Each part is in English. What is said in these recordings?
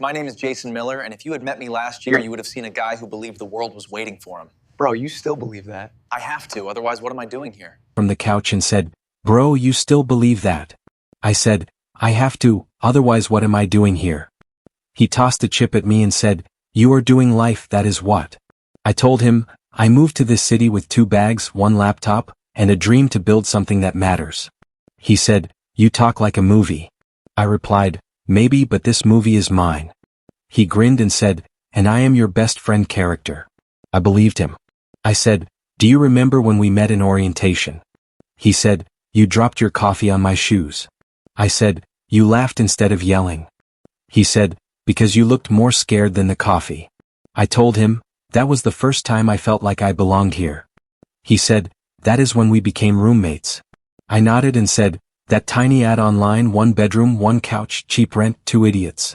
My name is Jason Miller, and if you had met me last year, you would have seen a guy who believed the world was waiting for him. Bro, you still believe that? I have to, otherwise what am I doing here? From the couch and said, "Bro, you still believe that?" I said, "I have to, otherwise what am I doing here?" He tossed a chip at me and said, "You are doing life, that is what." I told him, "I moved to this city with 2 bags, 1 laptop, and a dream to build something that matters." He said, "You talk like a movie." I replied, "Maybe, but this movie is mine." He grinned and said, "And I am your best friend character." I believed him. I said, "Do you remember when we met in orientation?" He said, "You dropped your coffee on my shoes." I said, "You laughed instead of yelling." He said, "Because you looked more scared than the coffee." I told him, "That was the first time I felt like I belonged here." He said, "That is when we became roommates." I nodded and said, "That tiny ad online, 1 bedroom, 1 couch, cheap rent, 2 idiots."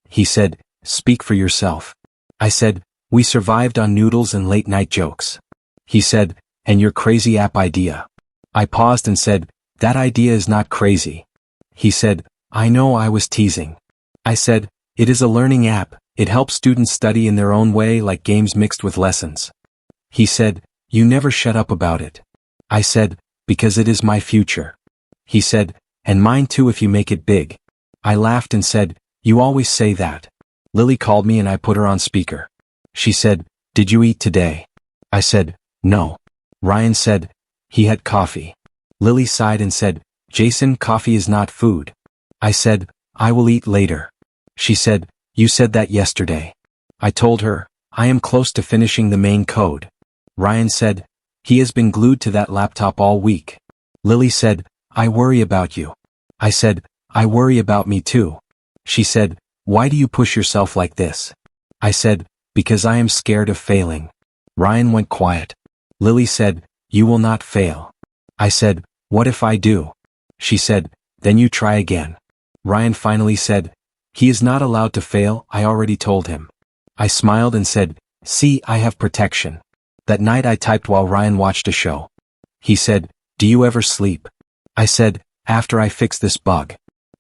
He said, "Speak for yourself." I said, "We survived on noodles and late night jokes." He said, "And your crazy app idea." I paused and said, "That idea is not crazy." He said, "I know, I was teasing." I said, "It is a learning app, it helps students study in their own way, like games mixed with lessons." He said, "You never shut up about it." I said, "Because it is my future." He said, "And mine too if you make it big." I laughed and said, "You always say that." Lily called me and I put her on speaker. She said, "Did you eat today?" I said, "No." Ryan said, "He had coffee." Lily sighed and said, "Jason, coffee is not food." I said, "I will eat later." She said, "You said that yesterday." I told her, "I am close to finishing the main code." Ryan said, "He has been glued to that laptop all week." Lily said, "I worry about you." I said, "I worry about me too." She said, "Why do you push yourself like this?" I said, "Because I am scared of failing." Ryan went quiet. Lily said, "You will not fail." I said, "What if I do?" She said, "Then you try again." Ryan finally said, "He is not allowed to fail, I already told him." I smiled and said, "See, I have protection." That night I typed while Ryan watched a show. He said, "Do you ever sleep?" I said, "After I fix this bug."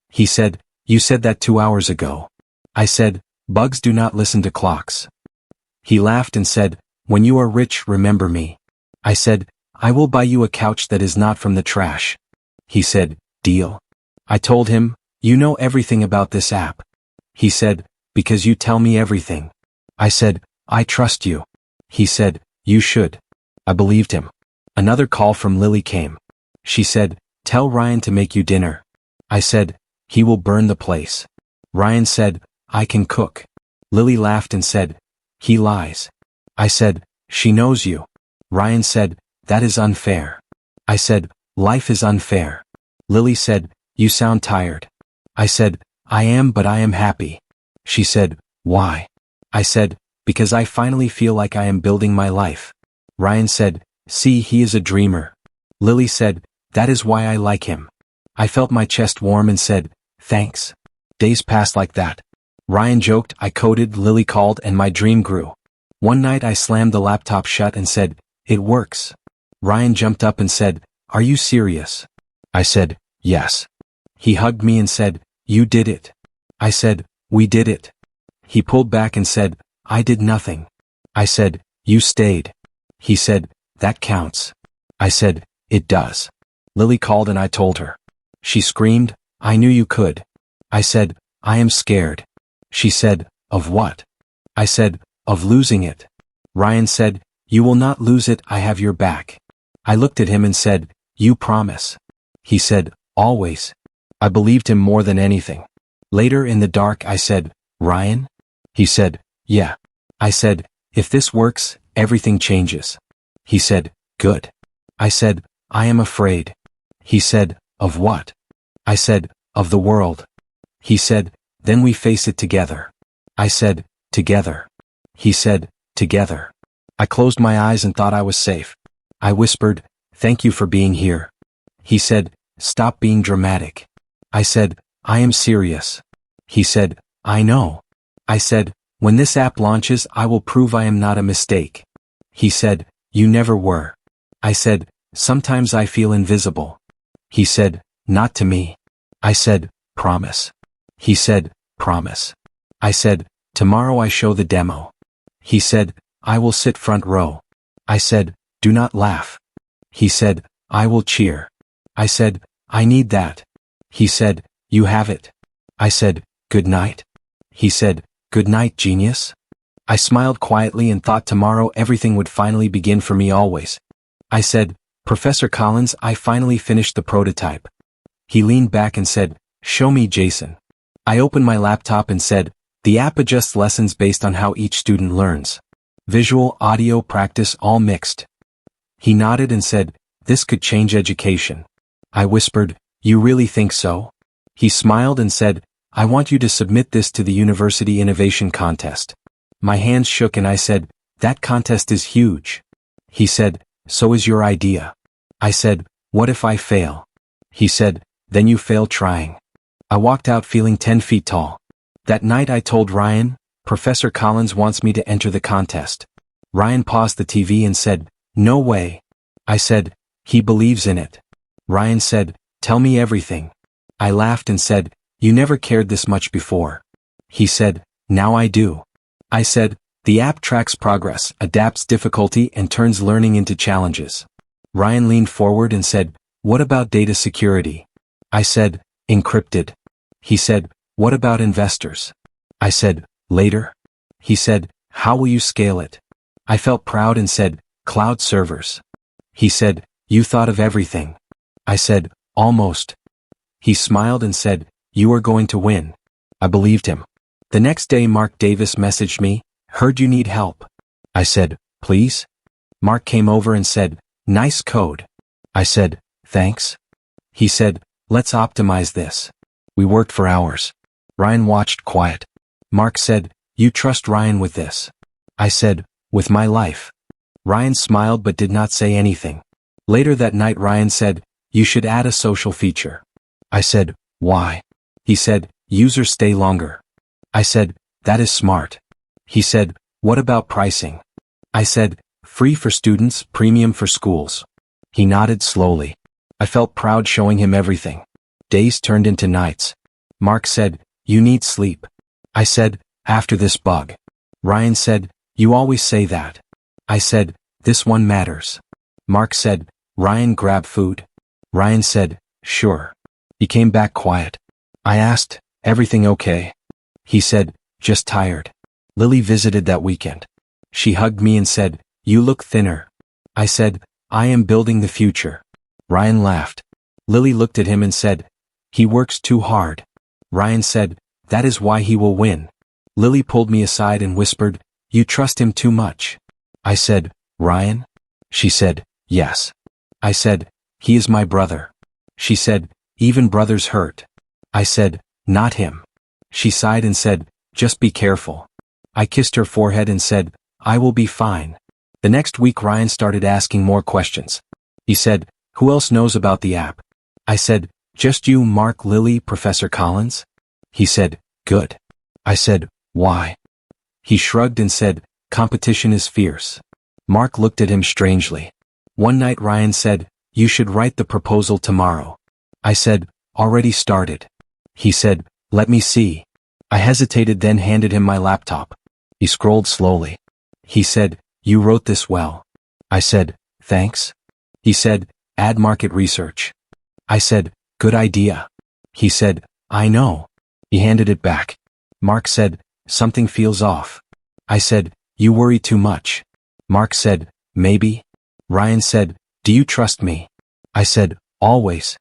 He said, "You said that 2 hours ago." I said, "Bugs do not listen to clocks." He laughed and said, "When you are rich, remember me." I said, "I will buy you a couch that is not from the trash." He said, "Deal." I told him, "You know everything about this app." He said, "Because you tell me everything." I said, "I trust you." He said, "You should." I believed him. Another call from Lily came. She said, "Tell Ryan to make you dinner." I said, "He will burn the place." Ryan said, "I can cook." Lily laughed and said, "He lies." I said, "She knows you." Ryan said, "That is unfair." I said, "Life is unfair." Lily said, "You sound tired." I said, "I am, but I am happy." She said, "Why?" I said, "Because I finally feel like I am building my life." Ryan said, "See, he is a dreamer." Lily said, "That is why I like him." I felt my chest warm and said, "Thanks." Days passed like that. Ryan joked, I coded, Lily called, and my dream grew. One night I slammed the laptop shut and said, "It works." Ryan jumped up and said, "Are you serious?" I said, "Yes." He hugged me and said, "You did it." I said, "We did it." He pulled back and said, "I did nothing." I said, "You stayed." He said, "That counts." I said, "It does." Lily called and I told her. She screamed, "I knew you could." I said, "I am scared." She said, "Of what?" I said, "Of losing it." Ryan said, "You will not lose it, I have your back." I looked at him and said, "You promise?" He said, "Always." I believed him more than anything. Later in the dark I said, "Ryan?" He said, "Yeah." I said, "If this works, everything changes." He said, "Good." I said, "I am afraid." He said, "Of what?" I said, "Of the world." He said, "Then we face it together." I said, "Together." He said, "Together." I closed my eyes and thought I was safe. I whispered, "Thank you for being here." He said, "Stop being dramatic." I said, "I am serious." He said, "I know." I said, "When this app launches, I will prove I am not a mistake." He said, "You never were." I said, "Sometimes I feel invisible." He said, "Not to me." I said, "Promise." He said, "Promise." I said, tomorrow I show the demo. He said, I will sit front row. I said, do not laugh. He said, I will cheer. I said, I need that. He said, you have it. I said, good night. He said, good night, genius. I smiled quietly and thought tomorrow everything would finally begin for me always. I said, Professor Collins, I finally finished the prototype. He leaned back and said, show me, Jason. I opened my laptop and said, the app adjusts lessons based on how each student learns. Visual, audio, practice, all mixed. He nodded and said, this could change education. I whispered, you really think so? He smiled and said, I want you to submit this to the University Innovation Contest. My hands shook and I said, that contest is huge. He said, so is your idea. I said, what if I fail? He said, then you fail trying. I walked out feeling 10 feet tall. That night I told Ryan, Professor Collins wants me to enter the contest. Ryan paused the TV and said, no way. I said, he believes in it. Ryan said, tell me everything. I laughed and said, you never cared this much before. He said, now I do. I said, the app tracks progress, adapts difficulty and turns learning into challenges. Ryan leaned forward and said, what about data security? I said, encrypted. He said, what about investors? I said, later. He said, how will you scale it? I felt proud and said, cloud servers. He said, you thought of everything. I said, almost. He smiled and said, you are going to win. I believed him. The next day Mark Davis messaged me, heard you need help. I said, please? Mark came over and said, nice code. I said, thanks. He said, let's optimize this. We worked for hours. Ryan watched quiet. Mark said, you trust Ryan with this. I said, with my life. Ryan smiled but did not say anything. Later that night Ryan said, you should add a social feature. I said, why? He said, users stay longer. I said, that is smart. He said, what about pricing? I said, free for students, premium for schools. He nodded slowly. I felt proud showing him everything. Days turned into nights. Mark said, you need sleep. I said, after this bug. Ryan said, you always say that. I said, this one matters. Mark said, Ryan, grab food. Ryan said, sure. He came back quiet. I asked, everything okay? He said, just tired. Lily visited that weekend. She hugged me and said, you look thinner. I said, I am building the future. Ryan laughed. Lily looked at him and said, he works too hard. Ryan said, that is why he will win. Lily pulled me aside and whispered, you trust him too much. I said, Ryan? She said, yes. I said, he is my brother. She said, even brothers hurt. I said, not him. She sighed and said, just be careful. I kissed her forehead and said, I will be fine. The next week Ryan started asking more questions. He said, who else knows about the app? I said, just you, Mark, Lily, Professor Collins? He said, good. I said, why? He shrugged and said, competition is fierce. Mark looked at him strangely. One night Ryan said, you should write the proposal tomorrow. I said, already started. He said, let me see. I hesitated, then handed him my laptop. He scrolled slowly. He said, you wrote this well. I said, thanks. He said, add market research. I said, good idea. He said, I know. He handed it back. Mark said, something feels off. I said, you worry too much. Mark said, maybe. Ryan said, do you trust me? I said, always.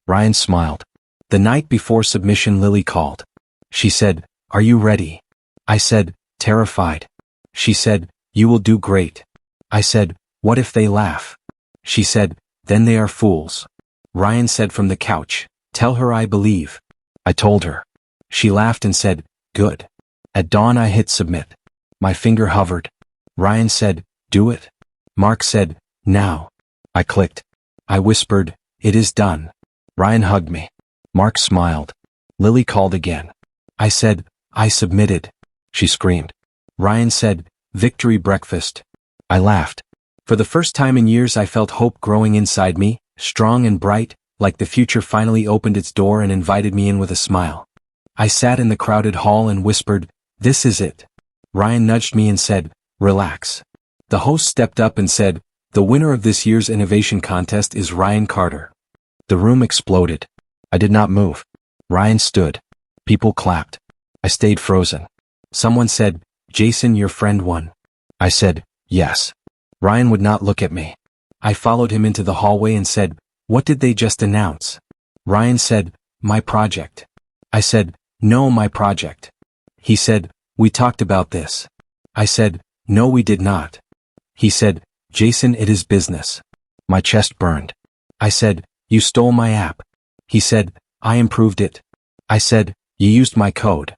Ryan smiled. The night before submission Lily called. She said, are you ready? I said, terrified. She said, you will do great. I said, what if they laugh? She said, then they are fools. Ryan said from the couch, tell her I believe. I told her. She laughed and said, good. At dawn I hit submit. My finger hovered. Ryan said, do it. Mark said, now. I clicked. I whispered, it is done. Ryan hugged me. Mark smiled. Lily called again. I said, I submitted. She screamed. Ryan said, victory breakfast. I laughed. For the first time in years I felt hope growing inside me, strong and bright, like the future finally opened its door and invited me in with a smile. I sat in the crowded hall and whispered, This is it. Ryan nudged me and said, relax. The host stepped up and said, the winner of this year's innovation contest is Ryan Carter. The room exploded. I did not move. Ryan stood. People clapped. I stayed frozen. Someone said, Jason, your friend won. I said, yes. Ryan would not look at me. I followed him into the hallway and said, what did they just announce? Ryan said, my project. I said, no, my project. He said, we talked about this. I said, no, we did not. He said, Jason, it is business. My chest burned. I said, you stole my app. He said, I improved it. I said, you used my code.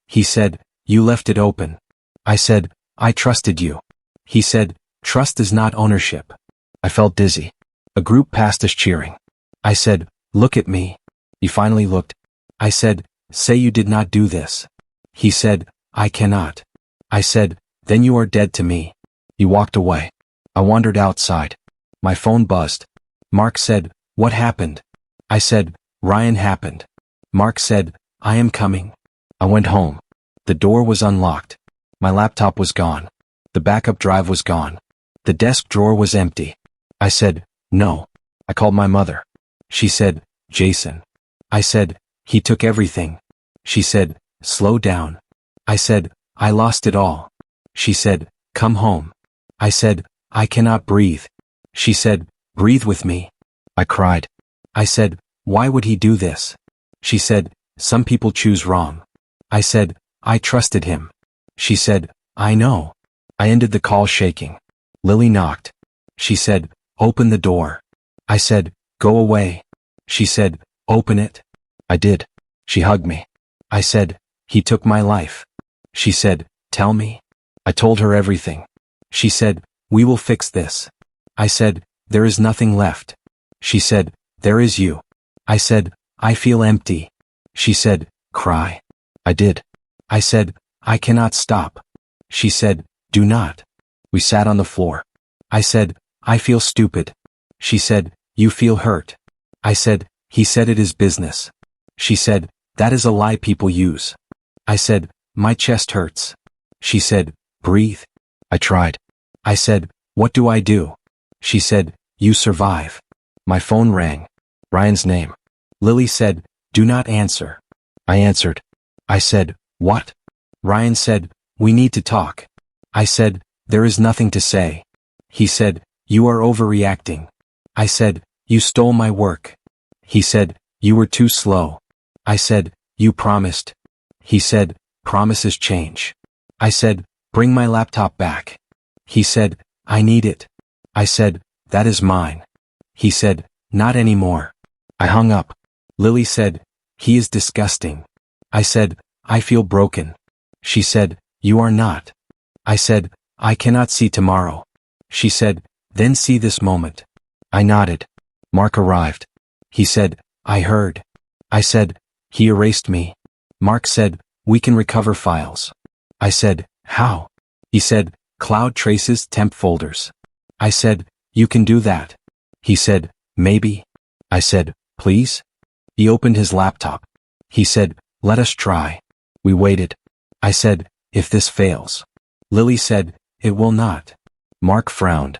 He said, you left it open. I said, I trusted you. He said, trust is not ownership. I felt dizzy. A group passed us cheering. I said, look at me. He finally looked. I said, say you did not do this. He said, I cannot. I said, then you are dead to me. He walked away. I wandered outside. My phone buzzed. Mark said, what happened? I said, Ryan happened. Mark said, I am coming. I went home. The door was unlocked. My laptop was gone. The backup drive was gone. The desk drawer was empty. I said, no. I called my mother. She said, Jason. I said, he took everything. She said, slow down. I said, I lost it all. She said, come home. I said, I cannot breathe. She said, breathe with me. I cried. I said, why would he do this? She said, some people choose wrong. I said, I trusted him. She said, I know. I ended the call shaking. Lily knocked. She said, open the door. I said, go away. She said, open it. I did. She hugged me. I said, he took my life. She said, tell me. I told her everything. She said, we will fix this. I said, there is nothing left. She said, there is you. I said, I feel empty. She said, cry. I did. I said, I cannot stop. She said, do not. We sat on the floor. I said, I feel stupid. She said, you feel hurt. I said, he said it is business. She said, that is a lie people use. I said, my chest hurts. She said, breathe. I tried. I said, what do I do? She said, you survive. My phone rang. Ryan's name. Lily said, do not answer. I answered. I said, what? Ryan said, we need to talk. I said, there is nothing to say. He said, you are overreacting. I said, you stole my work. He said, you were too slow. I said, you promised. He said, promises change. I said, bring my laptop back. He said, I need it. I said, that is mine. He said, not anymore. I hung up. Lily said, he is disgusting. I said, I feel broken. She said, you are not. I said, I cannot see tomorrow. She said, then see this moment. I nodded. Mark arrived. He said, I heard. I said, he erased me. Mark said, we can recover files. I said, how? He said, cloud traces temp folders. I said, you can do that. He said, maybe. I said, please? He opened his laptop. He said, let us try. We waited. I said, if this fails. Lily said, it will not. Mark frowned.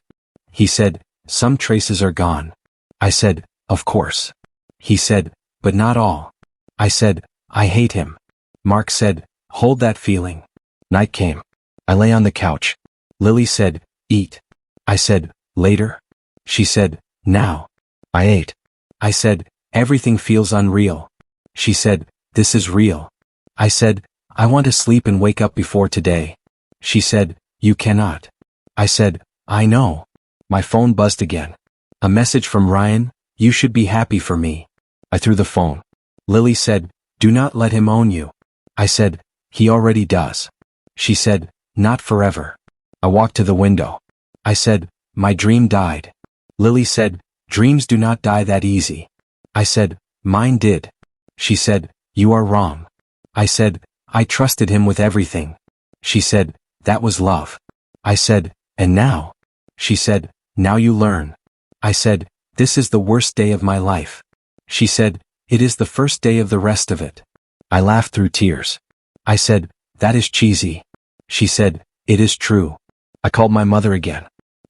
He said, some traces are gone. I said, of course. He said, but not all. I said, I hate him. Mark said, hold that feeling. Night came. I lay on the couch. Lily said, eat. I said, later? She said, now. I ate. I said, everything feels unreal. She said, this is real. I said, I want to sleep and wake up before today. She said, you cannot. I said, I know. My phone buzzed again. A message from Ryan, you should be happy for me. I threw the phone. Lily said, do not let him own you. I said, he already does. She said, not forever. I walked to the window. I said, my dream died. Lily said, dreams do not die that easy. I said, mine did. She said, you are wrong. I said, I trusted him with everything. She said, that was love. I said, and now? She said, now you learn. I said, this is the worst day of my life. She said, it is the first day of the rest of it. I laughed through tears. I said, That is cheesy. She said, it is true. I called my mother again.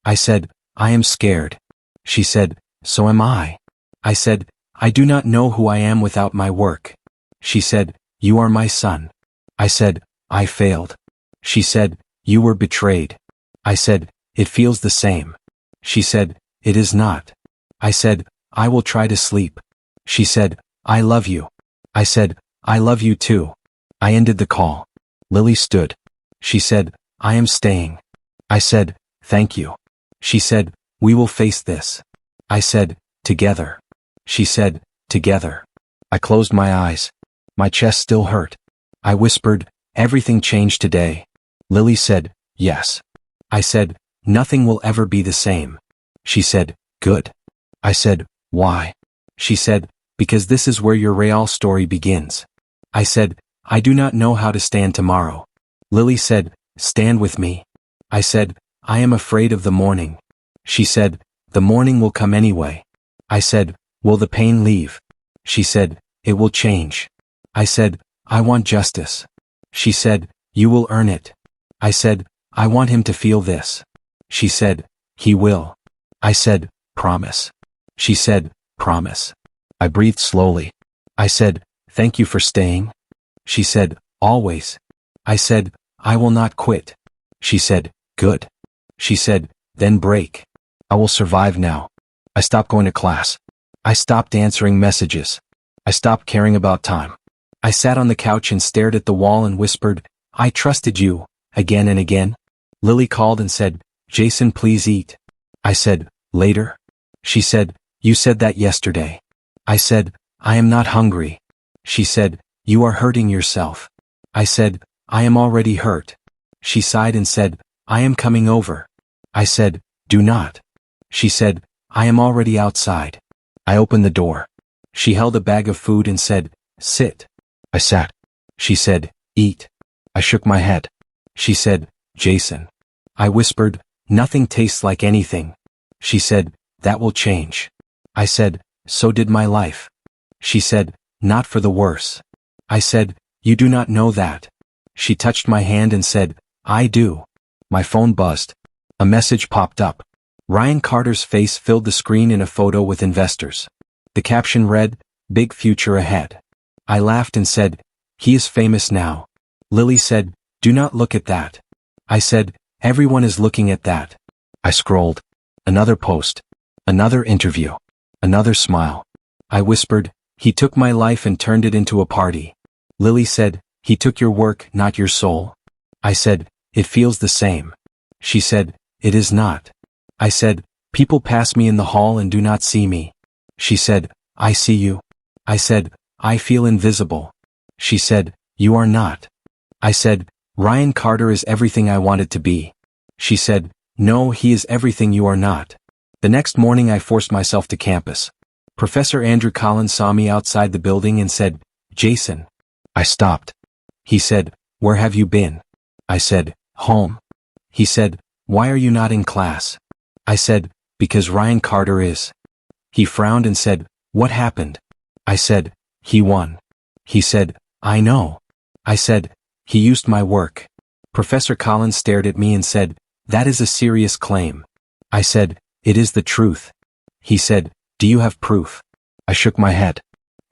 I said, I am scared. She said, so am I. I said, I do not know who I am without my work. She said, you are my son. I said, I failed. She said, you were betrayed. I said, it feels the same. She said, it is not. I said, I will try to sleep. She said, I love you. I said, I love you too. I ended the call. Lily stood. She said, I am staying. I said, thank you. She said, we will face this. I said, together. She said, together. I closed my eyes. My chest still hurt. I whispered, everything changed today. Lily said, yes. I said, nothing will ever be the same. She said, good. I said, why? She said, because this is where your real story begins. I said, I do not know how to stand tomorrow. Lily said, stand with me. I said, I am afraid of the morning. She said, the morning will come anyway. I said, will the pain leave? She said, it will change. I said, I want justice. She said, you will earn it. I said, I want him to feel this. She said, he will. I said, promise. She said, promise. I breathed slowly. I said, thank you for staying. She said, always. I said, I will not quit. She said, good. She said, then break. I will survive now. I stopped going to class. I stopped answering messages. I stopped caring about time. I sat on the couch and stared at the wall and whispered, I trusted you, again and again. Lily called and said, Jason, please eat. I said, later. She said, you said that yesterday. I said, I am not hungry. She said, you are hurting yourself. I said, I am already hurt. She sighed and said, I am coming over. I said, do not. She said, I am already outside. I opened the door. She held a bag of food and said, sit. I sat. She said, eat. I shook my head. She said, Jason. I whispered, nothing tastes like anything. She said, that will change. I said, so did my life. She said, not for the worse. I said, you do not know that. She touched my hand and said, I do. My phone buzzed. A message popped up. Ryan Carter's face filled the screen in a photo with investors. The caption read, big future ahead. I laughed and said, he is famous now. Lily said, do not look at that. I said, everyone is looking at that. I scrolled. Another post. Another interview. Another smile. I whispered, he took my life and turned it into a party. Lily said, he took your work, not your soul. I said, it feels the same. She said, it is not. I said, people pass me in the hall and do not see me. She said, I see you. I said, I feel invisible. She said, you are not. I said, Ryan Carter is everything I wanted to be. She said, no, he is everything you are not. The next morning I forced myself to campus. Professor Andrew Collins saw me outside the building and said, Jason. I stopped. He said, where have you been? I said, home. He said, why are you not in class? I said, because Ryan Carter is. He frowned and said, what happened? I said, he won. He said, I know. I said, he used my work. Professor Collins stared at me and said, that is a serious claim. I said, it is the truth. He said, do you have proof? I shook my head.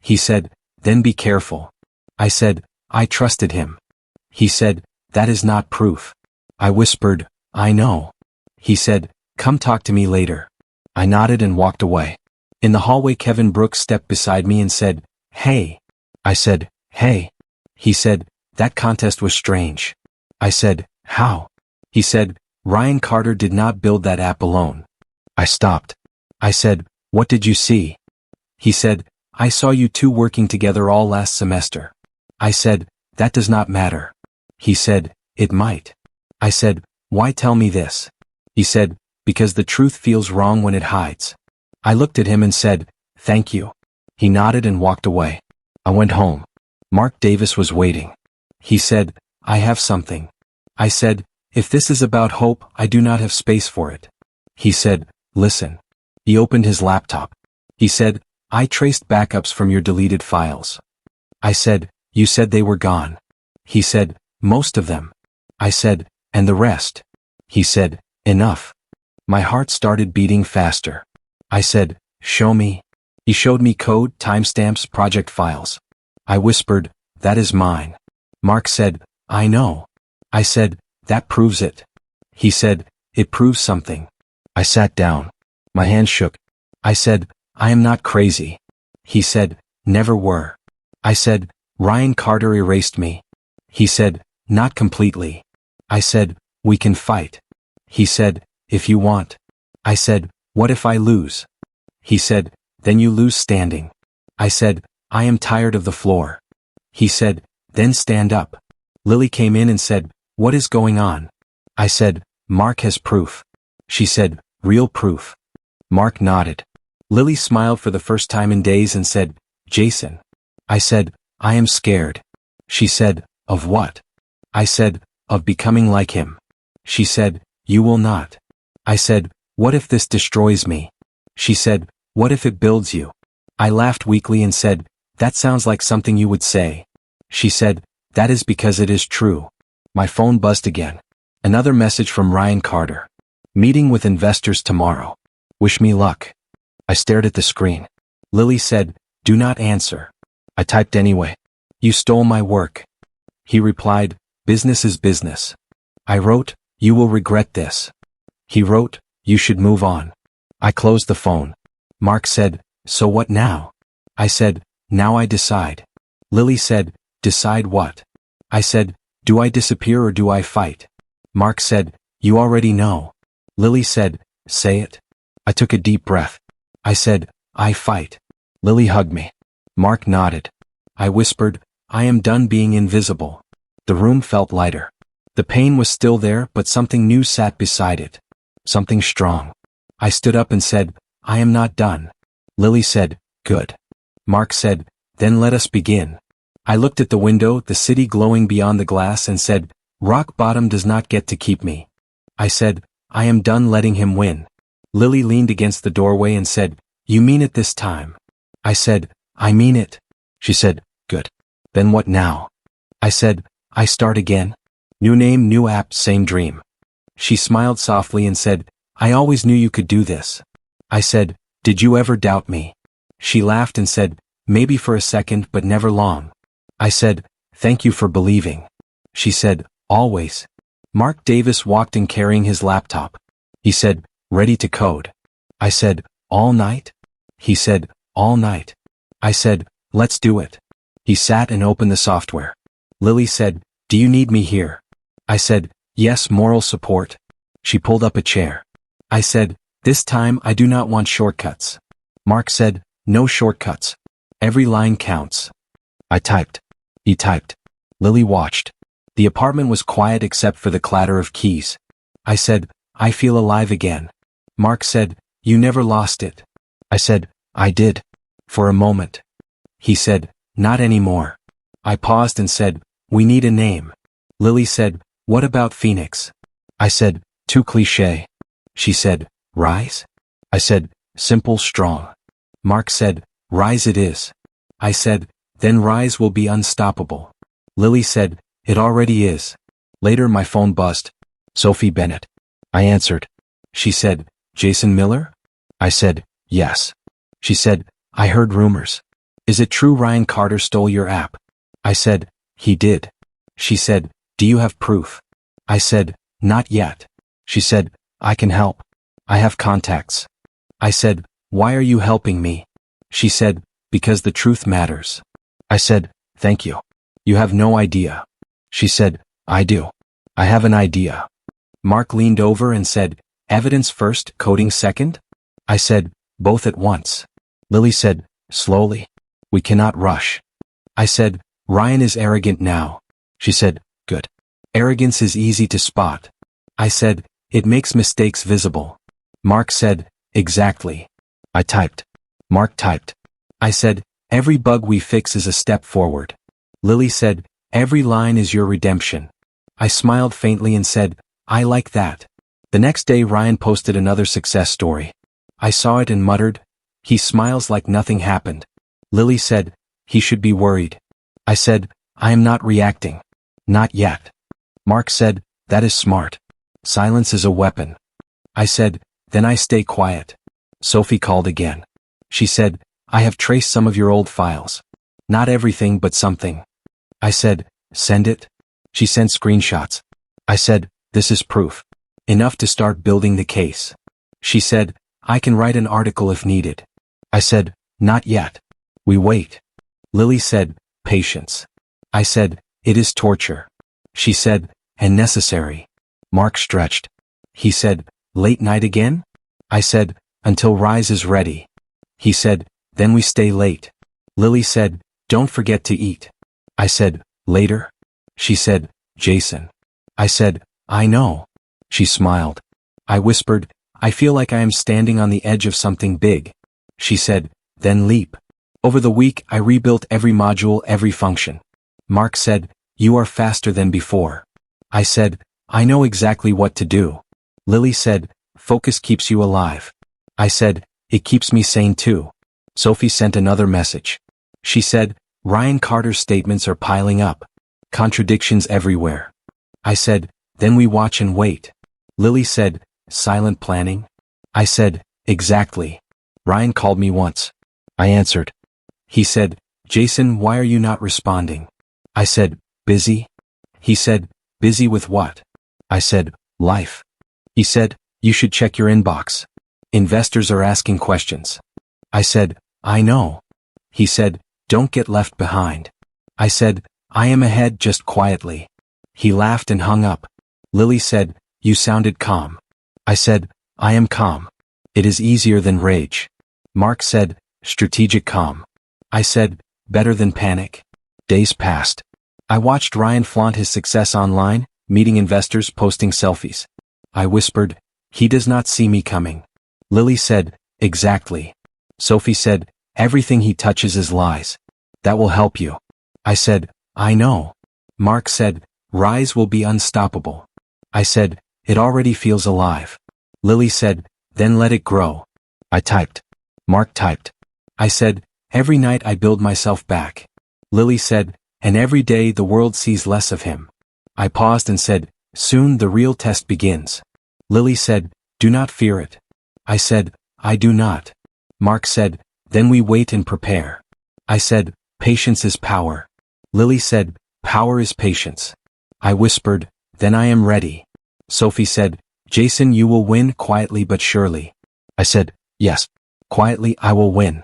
He said, then be careful. I said, I trusted him. He said, that is not proof. I whispered, I know. He said, come talk to me later. I nodded and walked away. In the hallway Kevin Brooks stepped beside me and said, hey. I said, hey. He said, that contest was strange. I said, how? He said, Ryan Carter did not build that app alone. I stopped. I said, what did you see? He said, I saw you two working together all last semester. I said, that does not matter. He said, it might. I said, why tell me this? He said, because the truth feels wrong when it hides. I looked at him and said, thank you. He nodded and walked away. I went home. Mark Davis was waiting. He said, I have something. I said, if this is about hope, I do not have space for it. He said, listen. He opened his laptop. He said, I traced backups from your deleted files. I said, you said they were gone. He said, most of them. I said, and the rest? He said, enough. My heart started beating faster. I said, show me. He showed me code, timestamps, project files. I whispered, that is mine. Mark said, I know. I said, that proves it. He said, it proves something. I sat down. My hands shook. I said, I am not crazy. He said, never were. I said, Ryan Carter erased me. He said, not completely. I said, we can fight. He said, if you want. I said, what if I lose? He said, then you lose standing. I said, I am tired of the floor. He said, then stand up. Lily came in and said, what is going on? I said, Mark has proof. She said, real proof. Mark nodded. Lily smiled for the first time in days and said, Jason. I said, I am scared. She said, of what? I said, of becoming like him. She said, you will not. I said, what if this destroys me? She said, what if it builds you? I laughed weakly and said, that sounds like something you would say. She said, that is because it is true. My phone buzzed again. Another message from Ryan Carter. Meeting with investors tomorrow. Wish me luck. I stared at the screen. Lily said, do not answer. I typed anyway. You stole my work. He replied, business is business. I wrote, you will regret this. He wrote, you should move on. I closed the phone. Mark said, so what now? I said, now I decide. Lily said, decide what? I said, do I disappear or do I fight? Mark said, you already know. Lily said, say it. I took a deep breath. I said, I fight. Lily hugged me. Mark nodded. I whispered, I am done being invisible. The room felt lighter. The pain was still there, but something new sat beside it. Something strong. I stood up and said, I am not done. Lily said, good. Mark said, then let us begin. I looked at the window, the city glowing beyond the glass, and said, rock bottom does not get to keep me. I said, I am done letting him win. Lily leaned against the doorway and said, you mean it this time? I said, I mean it. She said, good. Then what now? I said, I start again. New name, new app, same dream. She smiled softly and said, I always knew you could do this. I said, did you ever doubt me? She laughed and said, maybe for a second but never long. I said, thank you for believing. She said, always. Mark Davis walked in carrying his laptop. He said, ready to code. I said, all night? He said, all night. I said, let's do it. He sat and opened the software. Lily said, do you need me here? I said, yes, moral support. She pulled up a chair. I said, this time I do not want shortcuts. Mark said, no shortcuts. Every line counts. I typed. He typed. Lily watched. The apartment was quiet except for the clatter of keys. I said, I feel alive again. Mark said, you never lost it. I said, I did. For a moment. He said, not anymore. I paused and said, we need a name. Lily said, what about Phoenix? I said, too cliché. She said, Rise? I said, simple, strong. Mark said, Rise it is. I said, then Rise will be unstoppable. Lily said, it already is. Later my phone buzzed. Sophie Bennett. I answered. She said, Jason Miller? I said, yes. She said, I heard rumors. Is it true Ryan Carter stole your app? I said, he did. She said, do you have proof? I said, not yet. She said, I can help. I have contacts. I said, why are you helping me? She said, because the truth matters. I said, thank you. You have no idea. She said, I do. I have an idea. Mark leaned over and said, evidence first, coding second? I said, both at once. Lily said, slowly. We cannot rush. I said, Ryan is arrogant now. She said, good. Arrogance is easy to spot. I said, it makes mistakes visible. Mark said, exactly. I typed. Mark typed. I said, every bug we fix is a step forward. Lily said, every line is your redemption. I smiled faintly and said, I like that. The next day Ryan posted another success story. I saw it and muttered, he smiles like nothing happened. Lily said, he should be worried. I said, I am not reacting. Not yet. Mark said, that is smart. Silence is a weapon. I said, then I stay quiet. Sophie called again. She said, I have traced some of your old files. Not everything but something. I said, send it. She sent screenshots. I said, this is proof. Enough to start building the case. She said, I can write an article if needed. I said, not yet. We wait. Lily said, patience. I said, it is torture. She said, and necessary. Mark stretched. He said, late night again? I said, until Rise is ready. He said, then we stay late. Lily said, don't forget to eat. I said, later? She said, Jason. I said, I know. She smiled. I whispered, I feel like I am standing on the edge of something big. She said, then leap. Over the week I rebuilt every module, every function. Mark said, you are faster than before. I said, I know exactly what to do. Lily said, focus keeps you alive. I said, it keeps me sane too. Sophie sent another message. She said, Ryan Carter's statements are piling up. Contradictions everywhere. I said, then we watch and wait. Lily said, silent planning? I said, exactly. Ryan called me once. I answered. He said, Jason, why are you not responding? I said, busy? He said, busy with what? I said, life. He said, you should check your inbox. Investors are asking questions. I said, I know. He said, don't get left behind. I said, I am ahead, just quietly. He laughed and hung up. Lily said, you sounded calm. I said, I am calm. It is easier than rage. Mark said, strategic calm. I said, better than panic. Days passed. I watched Ryan flaunt his success online, meeting investors, posting selfies. I whispered, he does not see me coming. Lily said, exactly. Sophie said, everything he touches is lies. That will help you. I said, I know. Mark said, Rise will be unstoppable. I said, it already feels alive. Lily said, then let it grow. I typed. Mark typed. I said, every night I build myself back. Lily said, and every day the world sees less of him. I paused and said, soon the real test begins. Lily said, do not fear it. I said, I do not. Mark said, then we wait and prepare. I said, patience is power. Lily said, power is patience. I whispered, then I am ready. Sophie said, Jason, you will win quietly but surely. I said, yes. Quietly I will win.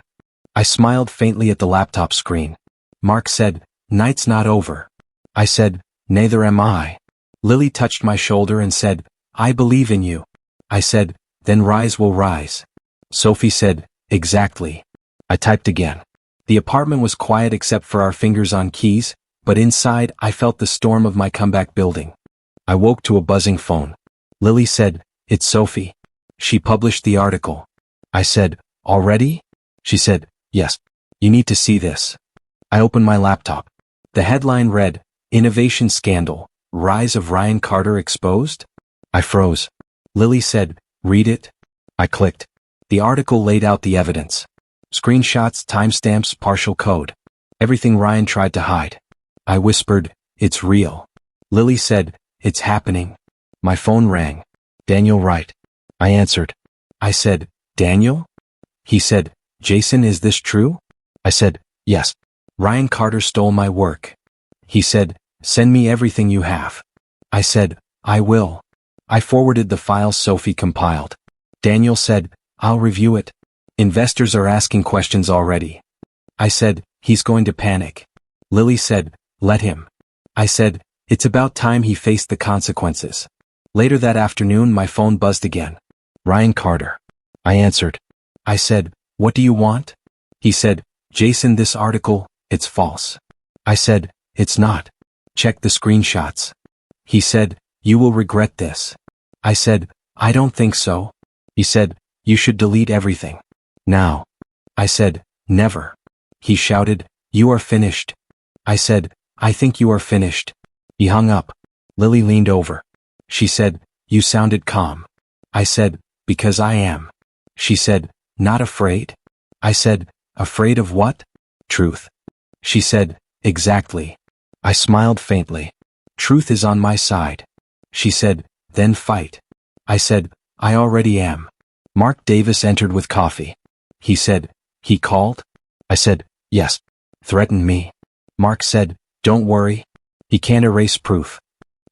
I smiled faintly at the laptop screen. Mark said, night's not over. I said, neither am I. Lily touched my shoulder and said, I believe in you. I said, then Rise will rise. Sophie said, exactly. I typed again. The apartment was quiet except for our fingers on keys, but inside I felt the storm of my comeback building. I woke to a buzzing phone. Lily said, it's Sophie. She published the article. I said, already? She said, yes. You need to see this. I opened my laptop. The headline read, Innovation Scandal, Rise of Ryan Carter Exposed? I froze. Lily said, read it. I clicked. The article laid out the evidence. Screenshots, timestamps, partial code. Everything Ryan tried to hide. I whispered, it's real. Lily said, it's happening. My phone rang. Daniel Wright. I answered. I said, Daniel? He said, Jason, is this true? I said, yes. Ryan Carter stole my work. He said, send me everything you have. I said, I will. I forwarded the files Sophie compiled. Daniel said, I'll review it. Investors are asking questions already. I said, he's going to panic. Lily said, let him. I said, it's about time he faced the consequences. Later that afternoon my phone buzzed again. Ryan Carter. I answered. I said, what do you want? He said, Jason, this article, it's false. I said, it's not. Check the screenshots. He said, you will regret this. I said, I don't think so. He said, you should delete everything. Now. I said, never. He shouted, you are finished. I said, I think you are finished. He hung up. Lily leaned over. She said, you sounded calm. I said, because I am. She said, not afraid? I said, afraid of what? Truth. She said, exactly. I smiled faintly. truth is on my side. She said, then fight. I said, I already am. Mark Davis entered with coffee. He said, he called? I said, yes. Threatened me. Mark said, don't worry. He can't erase proof.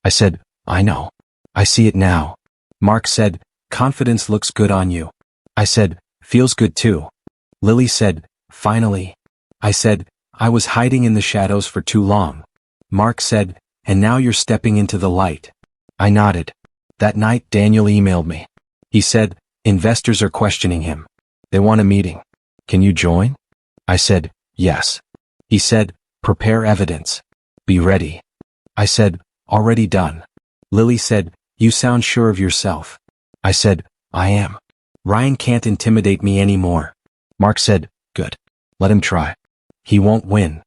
I said, I know. I see it now. Mark said, confidence looks good on you. I said, feels good too. Lily said, finally. I said, I was hiding in the shadows for too long. Mark said, and now you're stepping into the light. I nodded. That night Daniel emailed me. He said, investors are questioning him. They want a meeting. Can you join? I said, yes. He said, prepare evidence. Be ready. I said, already done. Lily said, you sound sure of yourself. I said, I am. Ryan can't intimidate me anymore. Mark said, good. Let him try. He won't win.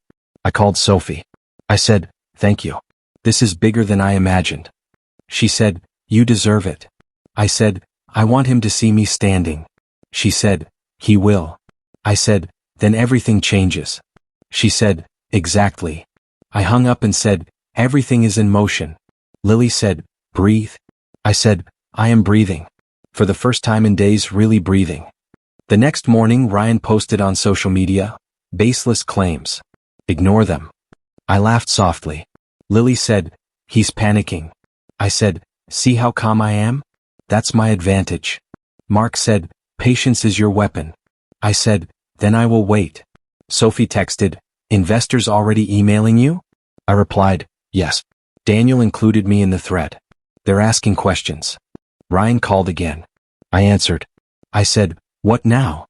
I called Sophie. I said, thank you. This is bigger than I imagined. She said, you deserve it. I said, I want him to see me standing. She said, he will. I said, then everything changes. She said, exactly. I hung up and said, everything is in motion. Lily said, breathe. I said, I am breathing. For the first time in days, really breathing. The next morning Ryan posted on social media, baseless claims. Ignore them. I laughed softly. Lily said, he's panicking. I said, see how calm I am? That's my advantage. Mark said, patience is your weapon. I said, then I will wait. Sophie texted, investors already emailing you? I replied, yes. Daniel included me in the thread. They're asking questions. Ryan called again. I answered. I said, what now?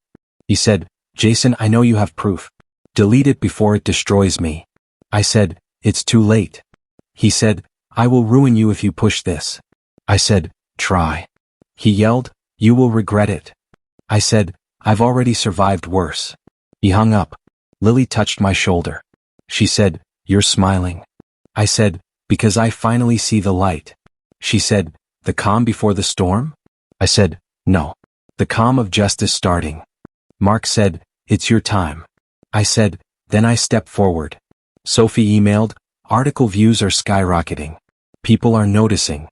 He said, Jason, I know you have proof. Delete it before it destroys me. I said, it's too late. He said, I will ruin you if you push this. I said, try. He yelled, you will regret it. I said, I've already survived worse. He hung up. Lily touched my shoulder. She said, you're smiling. I said, because I finally see the light. She said, the calm before the storm? I said, no. The calm of justice starting. Mark said, it's your time. I said, then I stepped forward. Sophie emailed, article views are skyrocketing. People are noticing.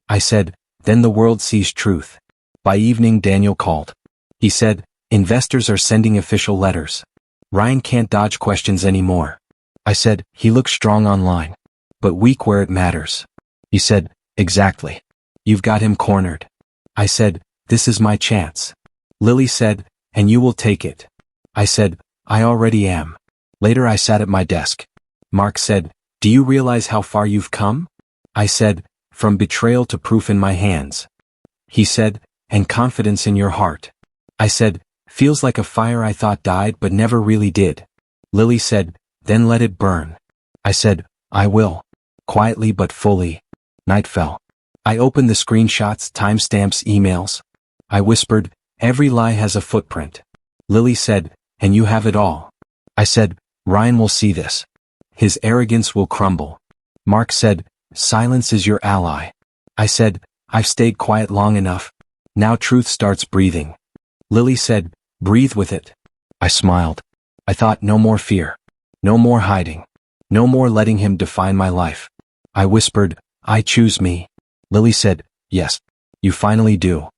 I said, then the world sees truth. By evening Daniel called. He said, investors are sending official letters. Ryan can't dodge questions anymore. I said, he looks strong online, but weak where it matters. He said, exactly. You've got him cornered. I said, this is my chance. Lily said, and you will take it. I said, I already am. Later I sat at my desk. Mark said, do you realize how far you've come? I said, from betrayal to proof in my hands. He said, and confidence in your heart. I said, feels like a fire I thought died but never really did. Lily said, then let it burn. I said, I will. Quietly but fully. Night fell. I opened the screenshots, timestamps, emails. I whispered, every lie has a footprint. Lily said, and you have it all. I said, Ryan will see this. His arrogance will crumble. Mark said, silence is your ally. I said, I've stayed quiet long enough. Now truth starts breathing. Lily said, breathe with it. I smiled. I thought no more fear. No more hiding. No more letting him define my life. I whispered, I choose me. Lily said, yes, you finally do.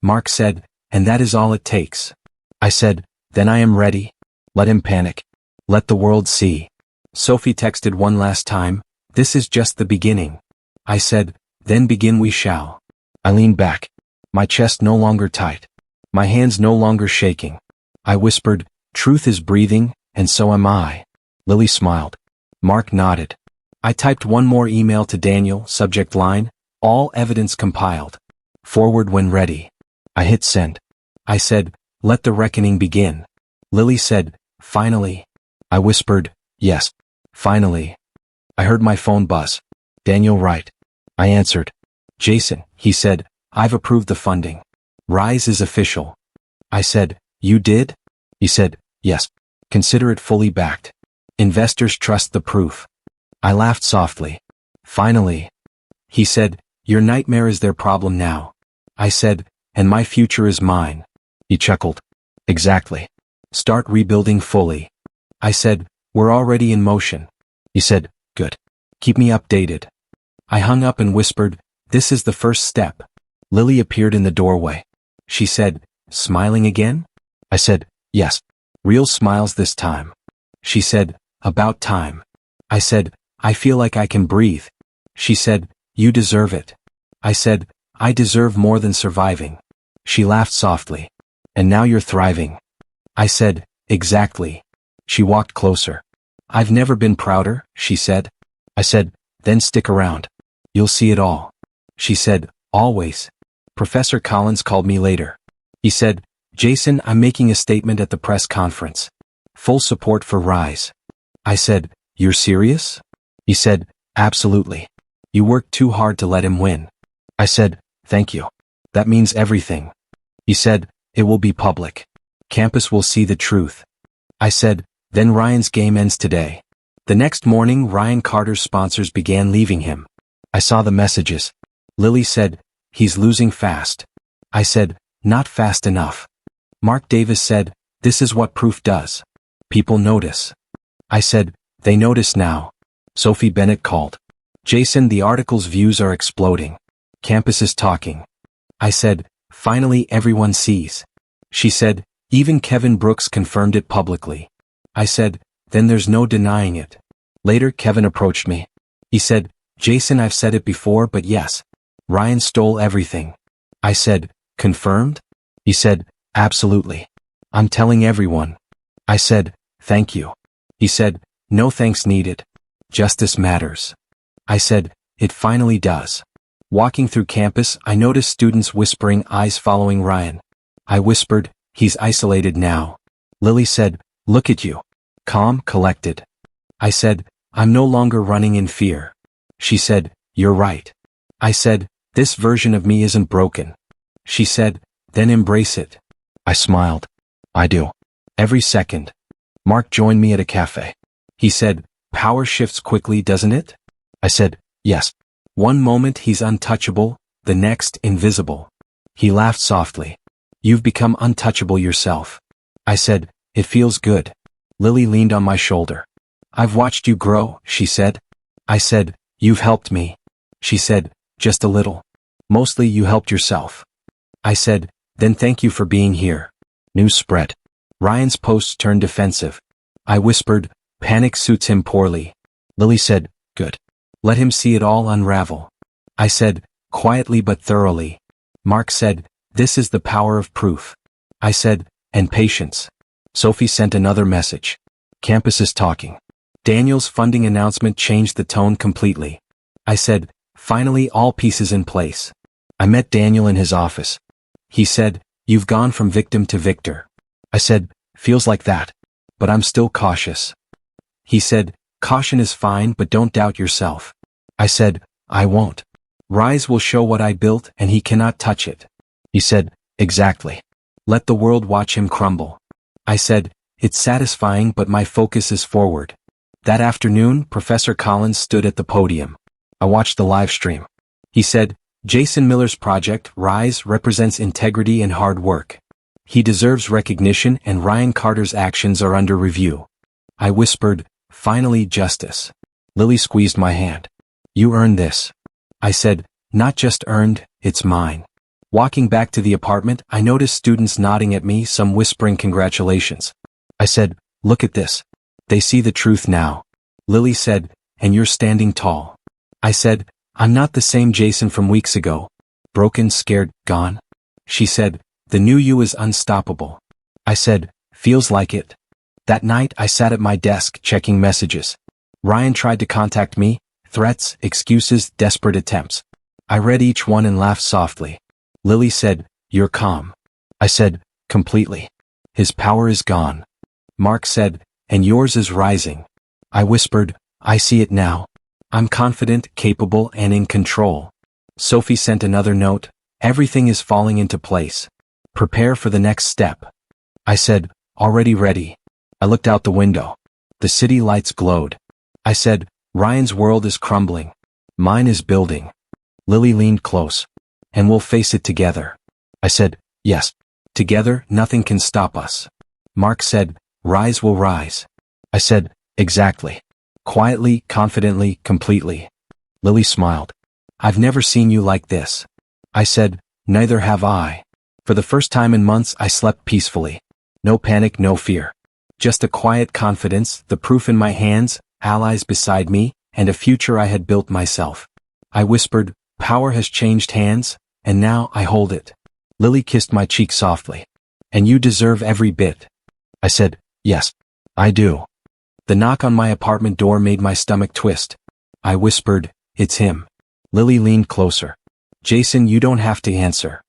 Mark said, and that is all it takes. I said, then I am ready. Let him panic. Let the world see. Sophie texted one last time, this is just the beginning. I said, then begin we shall. I leaned back. My chest no longer tight. My hands no longer shaking. I whispered, truth is breathing, and so am I. Lily smiled. Mark nodded. I typed one more email to Daniel, subject line, all evidence compiled. Forward when ready. I hit send. I said, let the reckoning begin. Lily said, finally. I whispered, yes, finally. I heard my phone buzz. Daniel Wright. I answered. Jason, he said, I've approved the funding. Rise is official. I said, you did? He said, yes. Consider it fully backed. Investors trust the proof. I laughed softly. Finally. He said, your nightmare is their problem now. I said, and my future is mine. He chuckled. Exactly. Start rebuilding fully. I said, we're already in motion. He said, good. Keep me updated. I hung up and whispered, "This is the first step." Lily appeared in the doorway. She said, "Smiling again?" I said, "Yes. Real smiles this time." She said, "About time." I said, "I feel like I can breathe." She said, "You deserve it." I said, "I deserve more than surviving." She laughed softly. "And now you're thriving." I said, "Exactly." She walked closer. "I've never been prouder," she said. I said, "Then stick around. You'll see it all." She said, "Always." Professor Collins called me later. He said, "Jason, I'm making a statement at the press conference. Full support for Rise." I said, "You're serious?" He said, "Absolutely. You worked too hard to let him win." I said, "Thank you. That means everything." He said, "It will be public. Campus will see the truth." I said, "Then Ryan's game ends today." The next morning, Ryan Carter's sponsors began leaving him. I saw the messages. Lily said, "He's losing fast." I said, "Not fast enough." Mark Davis said, "This is what proof does. People notice." I said, "They notice now." Sophie Bennett called. "Jason, the article's views are exploding. Campus is talking." I said, "Finally everyone sees." She said, "Even Kevin Brooks confirmed it publicly." I said, "Then there's no denying it." Later Kevin approached me. He said, "Jason, I've said it before, but yes. Ryan stole everything." I said, "Confirmed?" He said, "Absolutely. I'm telling everyone." I said, "Thank you." He said, "No thanks needed. Justice matters." I said, "It finally does." Walking through campus, I noticed students whispering, eyes following Ryan. I whispered, "He's isolated now." Lily said, "Look at you. Calm, collected." I said, "I'm no longer running in fear." She said, "You're right." I said, "This version of me isn't broken." She said, "Then embrace it." I smiled. "I do. Every second." Mark joined me at a cafe. He said, "Power shifts quickly, doesn't it?" I said, "Yes. One moment he's untouchable, the next invisible." He laughed softly. "You've become untouchable yourself." I said, "It feels good." Lily leaned on my shoulder. "I've watched you grow," she said. I said, "You've helped me." She said, "Just a little. Mostly you helped yourself." I said, "Then thank you for being here." News spread. Ryan's posts turned defensive. I whispered, "Panic suits him poorly." Lily said, "Good. Let him see it all unravel." I said, "Quietly but thoroughly." Mark said, "This is the power of proof." I said, "And patience." Sophie sent another message. "Campus is talking." Daniel's funding announcement changed the tone completely. I said, "Finally all pieces in place." I met Daniel in his office. He said, "You've gone from victim to victor." I said, "Feels like that. But I'm still cautious." He said, "Caution is fine, but don't doubt yourself." I said, "I won't. Rise will show what I built and he cannot touch it." He said, "Exactly. Let the world watch him crumble." I said, "It's satisfying, but my focus is forward." That afternoon, Professor Collins stood at the podium. I watched the live stream. He said, "Jason Miller's project, Rise, represents integrity and hard work. He deserves recognition, and Ryan Carter's actions are under review." I whispered, "Finally justice." Lily squeezed my hand. "You earned this." I said, "Not just earned, it's mine." Walking back to the apartment, I noticed students nodding at me, some whispering congratulations. I said, "Look at this. They see the truth now." Lily said, "And you're standing tall." I said, "I'm not the same Jason from weeks ago. Broken, scared, gone." She said, "The new you is unstoppable." I said, "Feels like it." That night I sat at my desk checking messages. Ryan tried to contact me, threats, excuses, desperate attempts. I read each one and laughed softly. Lily said, "You're calm." I said, "Completely. His power is gone." Mark said, "And yours is rising." I whispered, "I see it now. I'm confident, capable, and in control." Sophie sent another note, "Everything is falling into place. Prepare for the next step." I said, "Already ready." I looked out the window. The city lights glowed. I said, "Ryan's world is crumbling. Mine is building." Lily leaned close. "And we'll face it together." I said, "Yes. Together, nothing can stop us." Mark said, "Rise will rise." I said, "Exactly. Quietly, confidently, completely." Lily smiled. I've never seen you like this. I said, neither have I. For the first time in months I slept peacefully. No panic, no fear. Just a quiet confidence, the proof in my hands, allies beside me, and a future I had built myself. I whispered, power has changed hands, and now I hold it. Lily kissed my cheek softly. And you deserve every bit. I said, yes, I do. The knock on my apartment door made my stomach twist. I whispered, it's him. Lily leaned closer. Jason, you don't have to answer.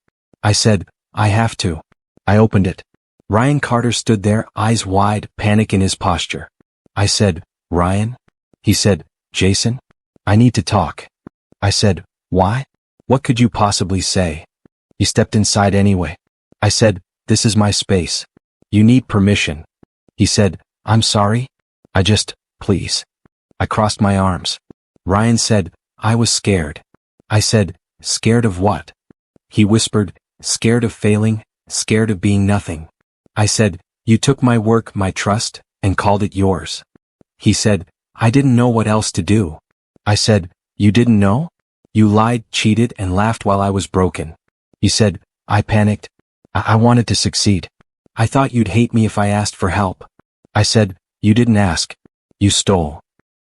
I said, I have to. I opened it. Ryan Carter stood there, eyes wide, panic in his posture. I said, Ryan? He said, Jason? I need to talk. I said, why? What could you possibly say? He stepped inside anyway. I said, this is my space. You need permission. He said, I'm sorry. Please. I crossed my arms. Ryan said, I was scared. I said, scared of what? He whispered, scared of failing, scared of being nothing. I said, you took my work, my trust, and called it yours. He said, I didn't know what else to do. I said, you didn't know? You lied, cheated, and laughed while I was broken. He said, I panicked. I wanted to succeed. I thought you'd hate me if I asked for help. I said, you didn't ask. You stole.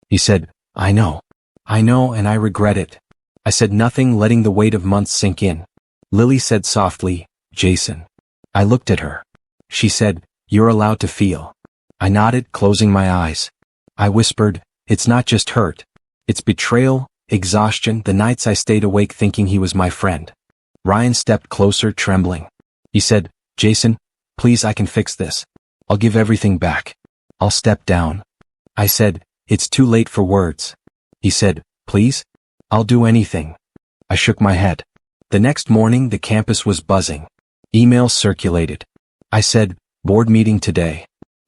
He said, I know, and I regret it. I said nothing, letting the weight of months sink in. Lily said softly, Jason. I looked at her. She said, you're allowed to feel. I nodded, closing my eyes. I whispered, it's not just hurt. It's betrayal, exhaustion, the nights I stayed awake thinking he was my friend. Ryan stepped closer, trembling. He said, Jason, please, I can fix this. I'll give everything back. I'll step down. I said, it's too late for words. He said, please? I'll do anything. I shook my head. The next morning the campus was buzzing. Emails circulated. I said, board meeting today.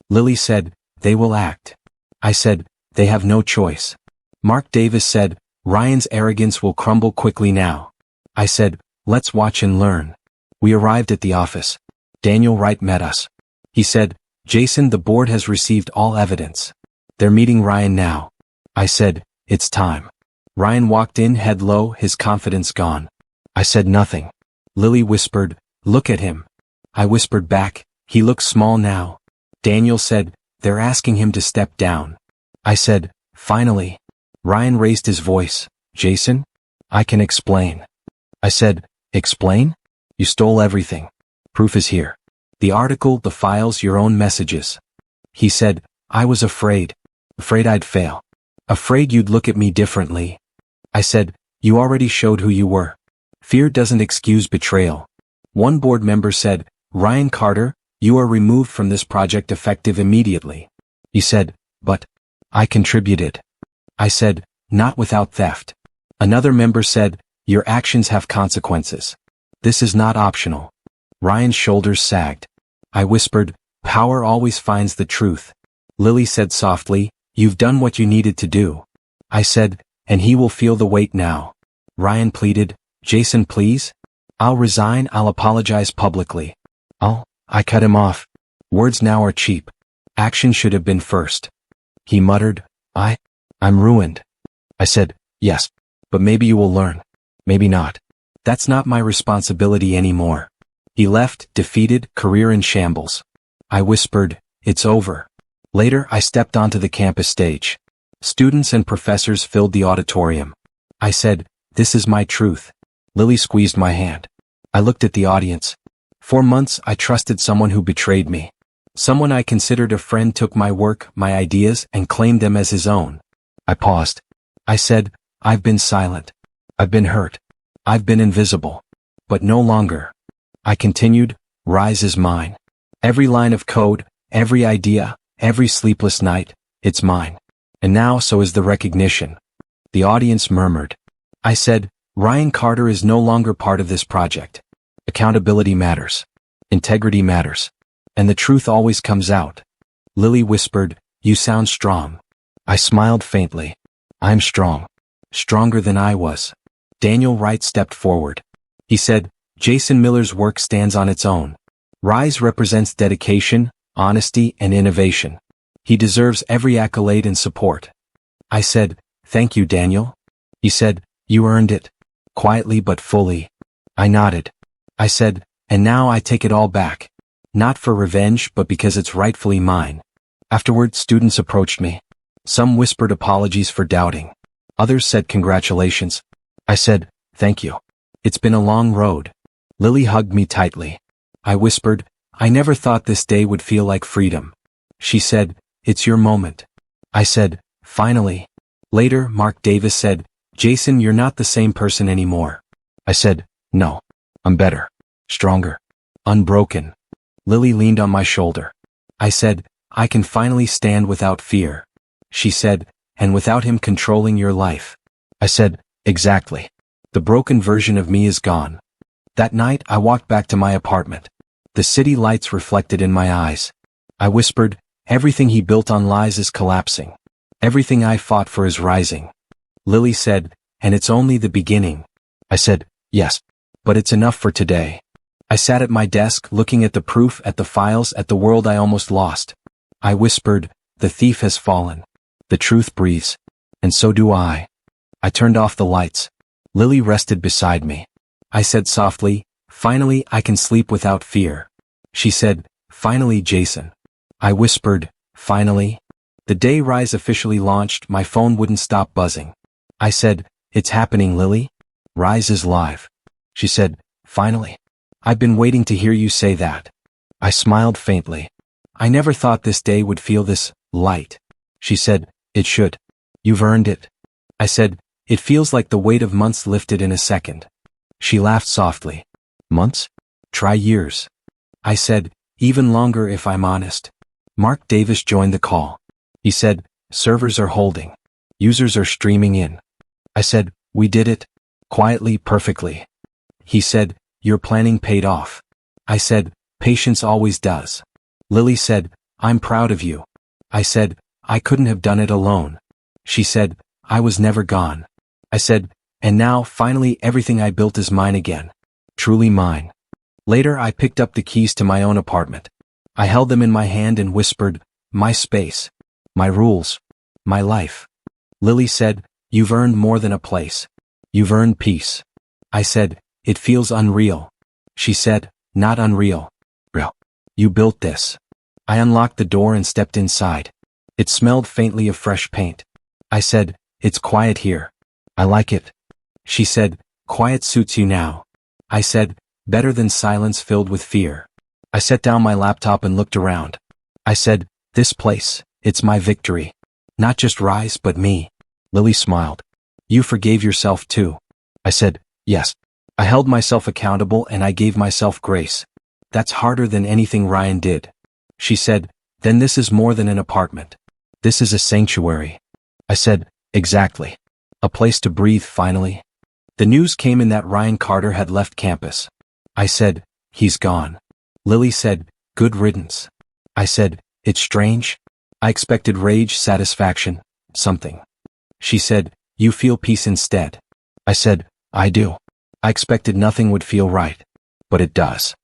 Lily said, they will act. I said, they have no choice. Mark Davis said, Ryan's arrogance will crumble quickly now. I said, let's watch and learn. We arrived at the office. Daniel Wright met us. He said, Jason, the board has received all evidence. They're meeting Ryan now. I said, it's time. Ryan walked in, head low, his confidence gone. I said nothing. Lily whispered, look at him. I whispered back, he looks small now. Daniel said, they're asking him to step down. I said, finally. Ryan raised his voice, Jason? I can explain. I said, explain? You stole everything. Proof is here. The article, the files, your own messages. He said, I was afraid. Afraid I'd fail. Afraid you'd look at me differently. I said, you already showed who you were. Fear doesn't excuse betrayal. One board member said, Ryan Carter, you are removed from this project effective immediately. He said, but I contributed. I said, not without theft. Another member said, your actions have consequences. This is not optional. Ryan's shoulders sagged. I whispered, power always finds the truth. Lily said softly, you've done what you needed to do. I said, and he will feel the weight now. Ryan pleaded, Jason, please? I'll resign, I'll apologize publicly. I cut him off. Words now are cheap. Action should have been first. He muttered, I'm ruined. I said, yes, but maybe you will learn. Maybe not. That's not my responsibility anymore. He left, defeated, career in shambles. I whispered, it's over. Later, I stepped onto the campus stage. Students and professors filled the auditorium. I said, this is my truth. Lily squeezed my hand. I looked at the audience. For months, I trusted someone who betrayed me. Someone I considered a friend took my work, my ideas, and claimed them as his own. I paused. I said, I've been silent. I've been hurt. I've been invisible. But no longer. I continued, Rise is mine. Every line of code, every idea, every sleepless night, it's mine. And now so is the recognition. The audience murmured. I said, Ryan Carter is no longer part of this project. Accountability matters. Integrity matters. And the truth always comes out. Lily whispered, you sound strong. I smiled faintly. I'm strong. Stronger than I was. Daniel Wright stepped forward. He said, Jason Miller's work stands on its own. Rise represents dedication, honesty, and innovation. He deserves every accolade and support. I said, thank you, Daniel. He said, you earned it. quietly but fully. I nodded. I said, and now I take it all back. Not for revenge but because it's rightfully mine. Afterward, students approached me. Some whispered apologies for doubting. Others said congratulations. I said, thank you. It's been a long road. Lily hugged me tightly. I whispered, I never thought this day would feel like freedom. She said, it's your moment. I said, finally. Later, Mark Davis said, Jason, you're not the same person anymore. I said, no. I'm better. Stronger. Unbroken. Lily leaned on my shoulder. I said, I can finally stand without fear. She said, and without him controlling your life. I said, exactly. The broken version of me is gone. That night, I walked back to my apartment. The city lights reflected in my eyes. I whispered, everything he built on lies is collapsing. Everything I fought for is rising. Lily said, and it's only the beginning. I said, yes, but it's enough for today. I sat at my desk, looking at the proof, at the files, at the world I almost lost. I whispered, the thief has fallen. The truth breathes. And so do I. I turned off the lights. Lily rested beside me. I said softly, finally I can sleep without fear. She said, finally, Jason. I whispered, finally. The day Rise officially launched, my phone wouldn't stop buzzing. I said, it's happening, Lily. Rise is live. She said, finally. I've been waiting to hear you say that. I smiled faintly. I never thought this day would feel this light. She said, it should. You've earned it. I said, it feels like the weight of months lifted in a second. She laughed softly. Months? Try years. I said, even longer if I'm honest. Mark Davis joined the call. He said, servers are holding. Users are streaming in. I said, we did it. Quietly, perfectly. He said, your planning paid off. I said, patience always does. Lily said, I'm proud of you. I said, I couldn't have done it alone. She said, I was never gone. I said, and now, finally, everything I built is mine again. Truly mine. Later, I picked up the keys to my own apartment. I held them in my hand and whispered, my space. My rules. My life. Lily said, you've earned more than a place. You've earned peace. I said, it feels unreal. She said, not unreal. Real. You built this. I unlocked the door and stepped inside. It smelled faintly of fresh paint. I said, it's quiet here. I like it. She said, quiet suits you now. I said, better than silence filled with fear. I set down my laptop and looked around. I said, this place, it's my victory. Not just Rise, but me. Lily smiled. You forgave yourself too. I said, yes. I held myself accountable and I gave myself grace. That's harder than anything Ryan did. She said, then this is more than an apartment. This is a sanctuary. I said, exactly. A place to breathe finally. The news came in that Ryan Carter had left campus. I said, he's gone. Lily said, good riddance. I said, it's strange. I expected rage, satisfaction, something. She said, you feel peace instead. I said, I do. I expected nothing would feel right. But it does.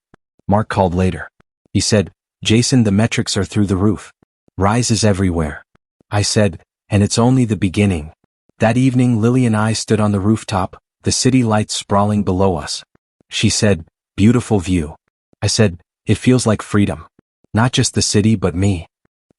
Mark called later. He said, Jason, the metrics are through the roof. Rise is everywhere. I said, and it's only the beginning. That evening, Lily and I stood on the rooftop, the city lights sprawling below us. She said, beautiful view. I said, it feels like freedom. Not just the city but me.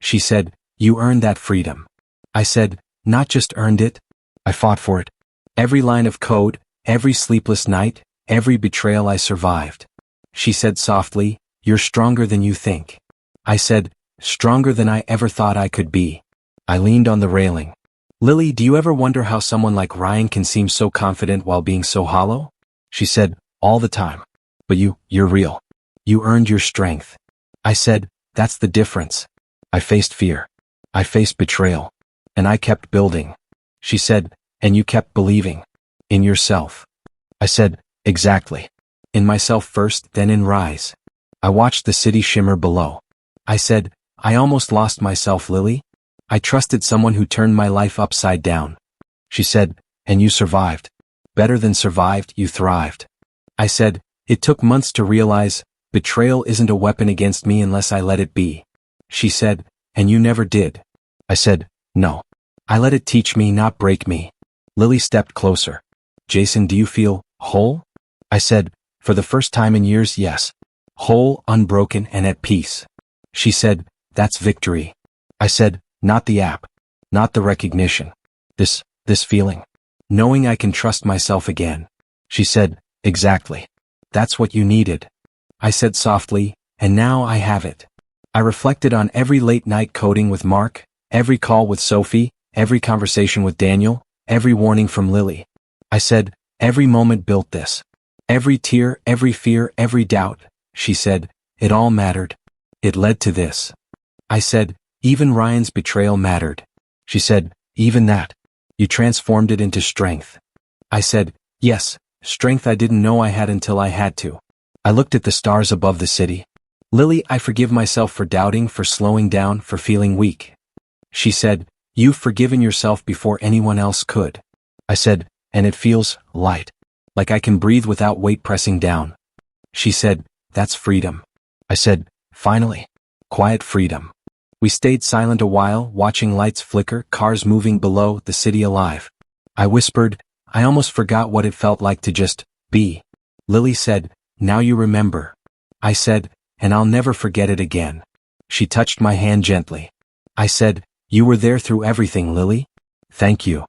She said, you earned that freedom. I said, not just earned it. I fought for it. Every line of code, every sleepless night, every betrayal I survived. She said softly, you're stronger than you think. I said, stronger than I ever thought I could be. I leaned on the railing. Lily, do you ever wonder how someone like Ryan can seem so confident while being so hollow? She said, all the time. But you're real. You earned your strength. I said, that's the difference. I faced fear. I faced betrayal. And I kept building. She said, and you kept believing. In yourself. I said, exactly. In myself first, then in Rise. I watched the city shimmer below. I said, I almost lost myself, Lily. I trusted someone who turned my life upside down. She said, and you survived. Better than survived, you thrived. I said, it took months to realize, betrayal isn't a weapon against me unless I let it be. She said, and you never did. I said, no. I let it teach me, not break me. Lily stepped closer. Jason, do you feel whole? I said, for the first time in years, yes. Whole, unbroken, and at peace. She said, that's victory. I said, not the app. Not the recognition. This feeling. Knowing I can trust myself again. She said, exactly. That's what you needed. I said softly, and now I have it. I reflected on every late night coding with Mark, every call with Sophie, every conversation with Daniel, every warning from Lily. I said, every moment built this. Every tear, every fear, every doubt. She said, it all mattered. It led to this. I said, even Ryan's betrayal mattered. She said, even that. You transformed it into strength. I said, yes, strength I didn't know I had until I had to. I looked at the stars above the city. Lily, I forgive myself for doubting, for slowing down, for feeling weak. She said, you've forgiven yourself before anyone else could. I said, and it feels light. Like I can breathe without weight pressing down. She said, that's freedom. I said, finally. Quiet freedom. We stayed silent a while, watching lights flicker, cars moving below, the city alive. I whispered, I almost forgot what it felt like to just be. Lily said, now you remember. I said, and I'll never forget it again. She touched my hand gently. I said, you were there through everything, Lily. Thank you.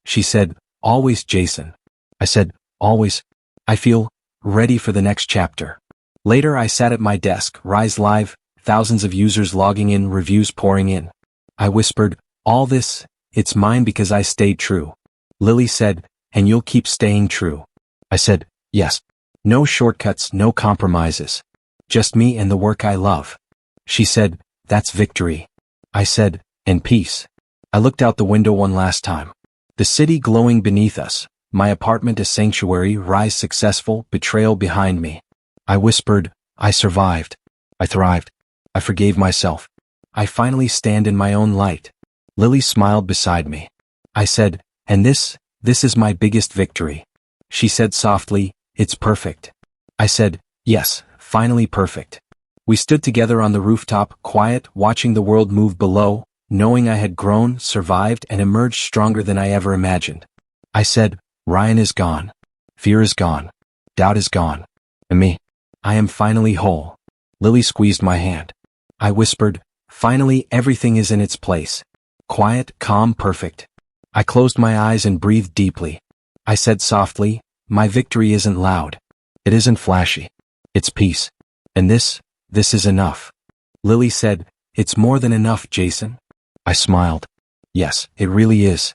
She said, always, Jason. I said, always. I feel ready for the next chapter. Later I sat at my desk, Rise Live, thousands of users logging in, reviews pouring in. I whispered, all this, it's mine because I stayed true. Lily said, and you'll keep staying true. I said, yes. No shortcuts, no compromises. Just me and the work I love. She said, that's victory. I said, and peace. I looked out the window one last time. The city glowing beneath us, my apartment a sanctuary, Rise successful, betrayal behind me. I whispered, I survived. I thrived. I forgave myself. I finally stand in my own light. Lily smiled beside me. I said, and this is my biggest victory. She said softly, it's perfect. I said, yes, finally perfect. We stood together on the rooftop, quiet, watching the world move below, knowing I had grown, survived, and emerged stronger than I ever imagined. I said, Ryan is gone. Fear is gone. Doubt is gone. And me. I am finally whole. Lily squeezed my hand. I whispered, finally everything is in its place. Quiet, calm, perfect. I closed my eyes and breathed deeply. I said softly, my victory isn't loud. It isn't flashy. It's peace. And this is enough. Lily said, it's more than enough, Jason. I smiled. Yes, it really is.